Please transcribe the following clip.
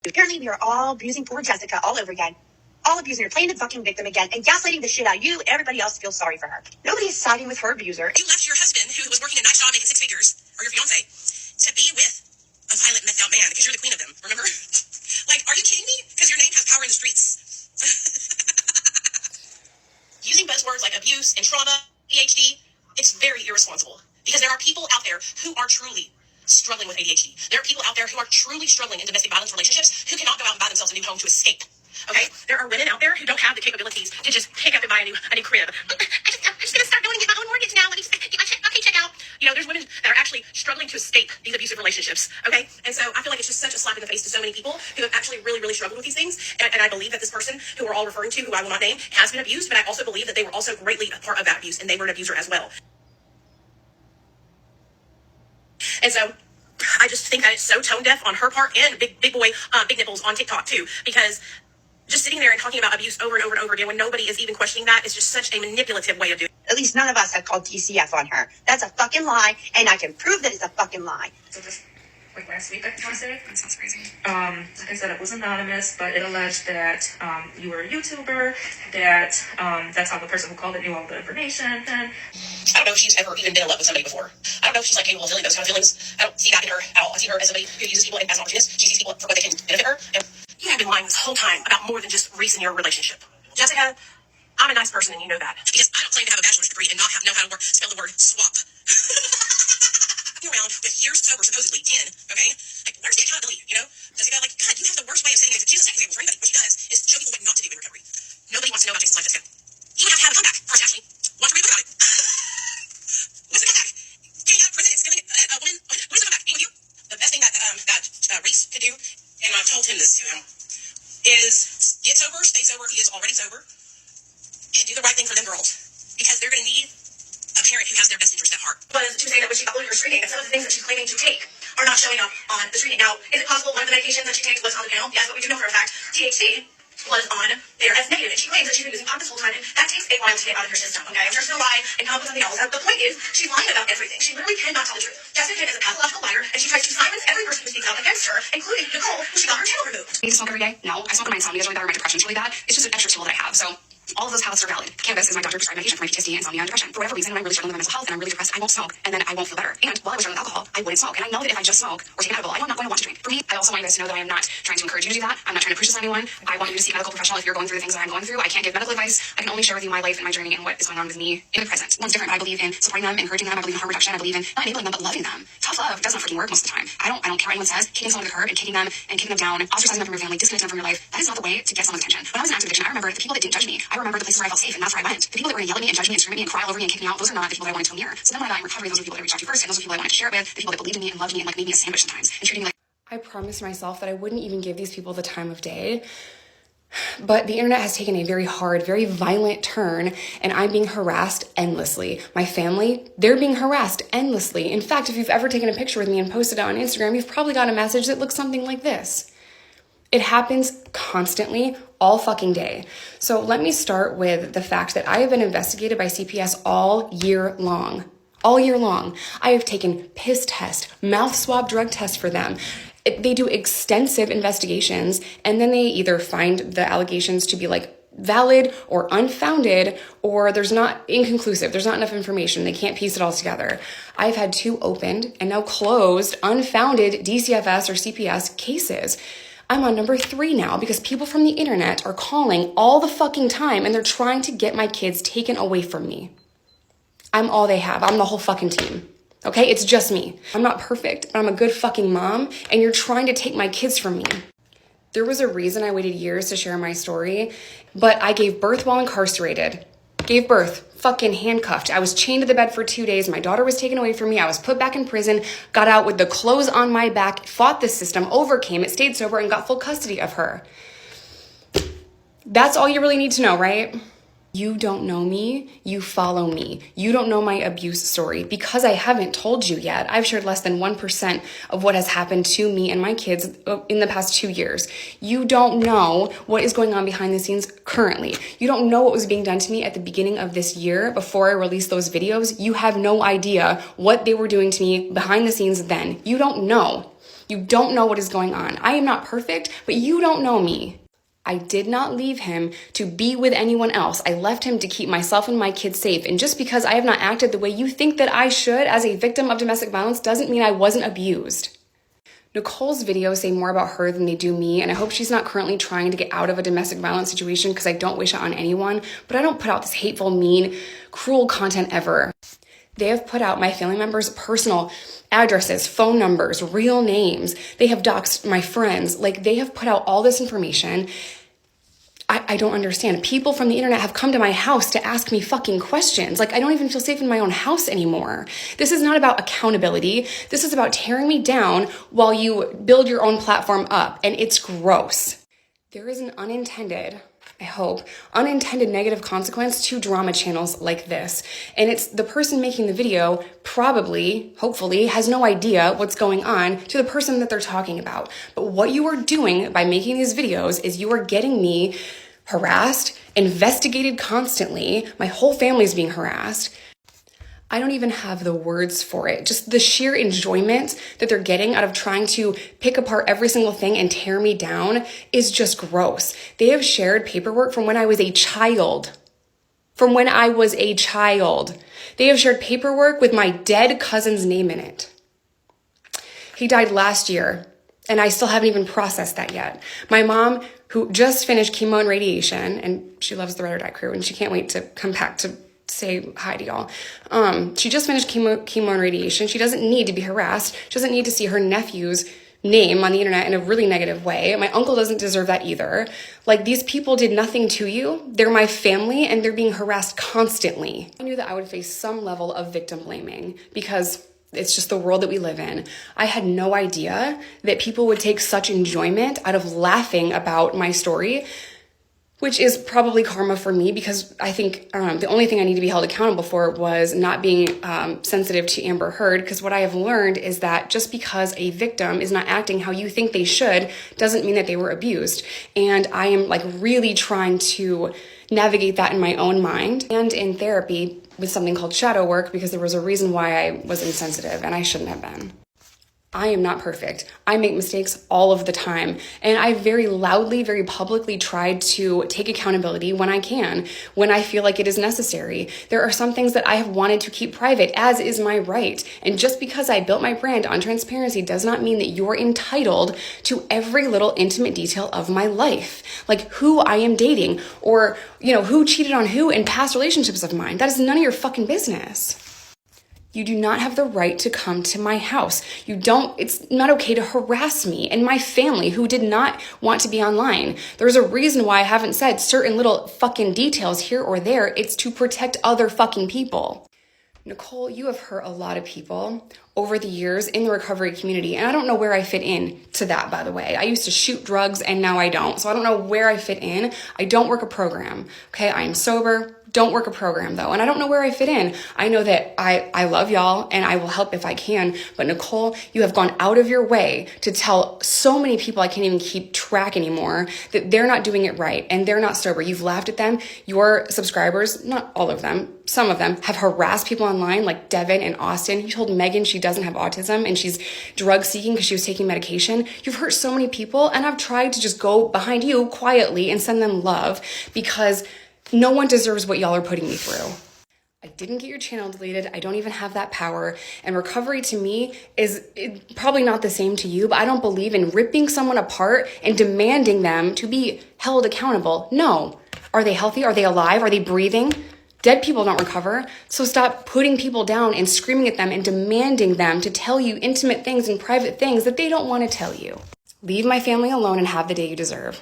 Apparently, we are all abusing poor Jessica all over again. All abusing her, playing the fucking victim again, and gaslighting the shit out of you and everybody else feels sorry for her. Nobody is siding with her abuser. You left your husband, who was working a nice job making 6 figures, or your fiance, to be with a violent, messed out man, because you're the queen of them, remember? Like, are you kidding me? Because your name has power in the streets. Using buzzwords like abuse and trauma, ADHD, it's very irresponsible. Because there are people out there who are truly struggling with ADHD. There are people out there who are truly struggling in domestic violence relationships who cannot go out and buy themselves a new home to escape. Okay? There are women out there who don't have the capabilities to just pick up and buy a new crib. I'm just going to start going and get my own mortgage now. Let me just get my check out. You know, there's women that are actually struggling to escape these abusive relationships. Okay? And so I feel like it's just such a slap in the face to so many people who have actually really, really struggled with these things. And I believe that this person who we're all referring to, who I will not name, has been abused. But I also believe that they were also greatly a part of that abuse, and they were an abuser as well. And so I just think that it's so tone deaf on her part, and big boy, big nipples on TikTok too, because just sitting there and talking about abuse over and over and over again when nobody is even questioning that is just such a manipulative way of doing it. At least none of us have called DCF on her. That's a fucking lie, and I can prove that it's a fucking lie. So just like last week, I want to say. That sounds crazy. Like I said, it was anonymous, but it alleged that you were a YouTuber, that that's how the person who called it knew all the information. And I don't know if she's ever even been in love with somebody before. I don't know if she's like capable of feeling those kind of feelings. I don't see that in her at all. I see her as somebody who uses people as an opportunist. She sees people for what they can benefit her. And you have been lying this whole time about more than just Reese and your relationship. Jessica, I'm a nice person and you know that. Because I don't claim to have a bachelor's degree and not know how to spell the word swap. I've been around with years sober, supposedly 10, okay? Like, where's the accountability, you know? Jessica, like, God, you have the worst way of setting things. She doesn't set examples for anybody. What she does is show people what not to do in recovery. Nobody wants to know about Jason's life, Jessica. You would have to have a comeback. First, Ashley, watch her read about it. What's the comeback? Yeah, prison is killing a woman. What is the comeback? Being with you? The best thing that Reese could do, and I've told him this to him, is get sober, stay sober. He is already sober. And do the right thing for them girls. Because they're going to need a parent who has their best interest at heart. But she was saying that when she uploaded her screening, that some of the things that she's claiming to take are not showing up on the screening. Now, is it possible one of the medications that she takes was on the panel? Yes, but we do know for a fact THC was on there as negative, and she claims that she's been using pot this whole time, and that takes a while to get out of her system, okay? I'm sure she's gonna lie and come up with something else. The point is, she's lying about everything. She literally cannot tell the truth. Jessica is a pathological liar, and she tries to silence every person who speaks out against her, including Nicole, who she got her channel removed. I need to smoke every day? No. I smoke when my insomnia is really bad or my depression is really bad. It's just an extra tool that I have. So all of those paths are valid. Cannabis is my doctor prescribed medication for my PTSD, insomnia, and depression. For whatever reason, when I'm really struggling with my mental health and I'm really depressed, I won't smoke, and then I won't feel better. And while I was struggling with alcohol, I wouldn't smoke. And I know that if I just smoke or take an edible, I'm not going to want to drink. For me, I also want you guys to know that I am not trying to encourage you to do that. I'm not trying to push this on anyone. I want you to see a medical professional if you're going through the things that I'm going through. I can't give medical advice. I can only share with you my life and my journey and what is going on with me in the present. One's different. I believe in supporting them, encouraging them. I believe in harm reduction. I believe in not enabling them, but loving them. Tough love doesn't freaking work most of the time. I don't care what anyone says. Kicking someone to the curb and kicking them down, ostracizing them from your family, disconnecting them from your life. That is not the way to get someone's attention. When I was in active addiction, I remember the people that didn't judge me. I remember the places where I felt safe, and that's where I went. The people that were going to yell at me and judge me and scream at me and cry all over me and kick me out, those are not the people that I wanted to come near. So then when I got in recovery, those were the people that I reached out to first, and those were the people I wanted to share it with, the people that believed in me and loved me and like made me a sandwich sometimes and treated me like. I promised myself that I wouldn't even give these people the time of day. But the internet has taken a very hard, very violent turn, and I'm being harassed endlessly. My family, they're being harassed endlessly. In fact, if you've ever taken a picture with me and posted it on Instagram, you've probably got a message that looks something like this. It happens constantly, all fucking day. So let me start with the fact that I have been investigated by CPS all year long. All year long. I have taken piss test, mouth swab drug test for them. They do extensive investigations, and then they either find the allegations to be like valid or unfounded, or there's not inconclusive. There's not enough information. They can't piece it all together. I've had 2 opened and now closed, unfounded DCFS or CPS cases. I'm on number 3 now because people from the internet are calling all the fucking time and they're trying to get my kids taken away from me. I'm all they have. I'm the whole fucking team. Okay? It's just me. I'm not perfect, but I'm a good fucking mom, and you're trying to take my kids from me. There was a reason I waited years to share my story, but I gave birth while incarcerated. Gave birth, fucking handcuffed. I was chained to the bed for 2 days. My daughter was taken away from me. I was put back in prison, got out with the clothes on my back, fought the system, overcame it, stayed sober, and got full custody of her. That's all you really need to know, right? You don't know me, you follow me. You don't know my abuse story because I haven't told you yet. I've shared less than 1% of what has happened to me and my kids in the past 2 years. You don't know what is going on behind the scenes currently. You don't know what was being done to me at the beginning of this year before I released those videos. You have no idea what they were doing to me behind the scenes then. You don't know. You don't know what is going on. I am not perfect, but you don't know me. I did not leave him to be with anyone else. I left him to keep myself and my kids safe. And just because I have not acted the way you think that I should as a victim of domestic violence doesn't mean I wasn't abused. Nicole's videos say more about her than they do me, and I hope she's not currently trying to get out of a domestic violence situation because I don't wish it on anyone, but I don't put out this hateful, mean, cruel content ever. They have put out my family members' personal addresses, phone numbers, real names. They have doxed my friends. Like, they have put out all this information. I don't understand. People from the internet have come to my house to ask me fucking questions. Like, I don't even feel safe in my own house anymore. This is not about accountability. This is about tearing me down while you build your own platform up. And it's gross. There is an unintended, I hope, unintended negative consequence to drama channels like this. And it's the person making the video probably, hopefully, has no idea what's going on to the person that they're talking about. But what you are doing by making these videos is you are getting me harassed, investigated constantly. My whole family's being harassed. I don't even have the words for it. Just the sheer enjoyment that they're getting out of trying to pick apart every single thing and tear me down is just gross. They have shared paperwork from when I was a child. They have shared paperwork with my dead cousin's name in it. He died last year, and I still haven't even processed that yet. My mom, who just finished chemo and radiation, and she loves the Ride or Die crew, and she can't wait to come back to say hi to y'all. She just finished chemo and radiation. She doesn't need to be harassed. She doesn't need to see her nephew's name on the internet in a really negative way. My uncle doesn't deserve that either. Like, these people did nothing to you. They're my family, and they're being harassed constantly. I knew that I would face some level of victim blaming because it's just the world that we live in. I had no idea that people would take such enjoyment out of laughing about my story, which is probably karma for me because I think the only thing I need to be held accountable for was not being sensitive to Amber Heard, because what I have learned is that just because a victim is not acting how you think they should doesn't mean that they were abused. And I am like really trying to navigate that in my own mind and in therapy with something called shadow work, because there was a reason why I was insensitive and I shouldn't have been. I am not perfect. I make mistakes all of the time. And I very loudly, very publicly tried to take accountability when I can, when I feel like it is necessary. There are some things that I have wanted to keep private, as is my right. And just because I built my brand on transparency does not mean that you're entitled to every little intimate detail of my life. Like who I am dating or, who cheated on who in past relationships of mine. That is none of your fucking business. You do not have the right to come to my house. It's not okay to harass me and my family who did not want to be online. There's a reason why I haven't said certain little fucking details here or there. It's to protect other fucking people. Nicole, you have hurt a lot of people over the years in the recovery community, and I don't know where I fit in to that, by the way. I used to shoot drugs and now I don't, so I don't know where I fit in. I don't work a program, okay? I am sober. Don't work a program though. And I don't know where I fit in. I know that I love y'all and I will help if I can. But Nicole, you have gone out of your way to tell so many people I can't even keep track anymore that they're not doing it right and they're not sober. You've laughed at them. Your subscribers, not all of them, some of them have harassed people online like Devin and Austin. You told Megan she doesn't have autism and she's drug seeking because she was taking medication. You've hurt so many people, and I've tried to just go behind you quietly and send them love because no one deserves what y'all are putting me through. I didn't get your channel deleted. I don't even have that power. And recovery to me is probably not the same to you, but I don't believe in ripping someone apart and demanding them to be held accountable. No. Are they healthy? Are they alive? Are they breathing? Dead people don't recover. So stop putting people down and screaming at them and demanding them to tell you intimate things and private things that they don't want to tell you. Leave my family alone and have the day you deserve.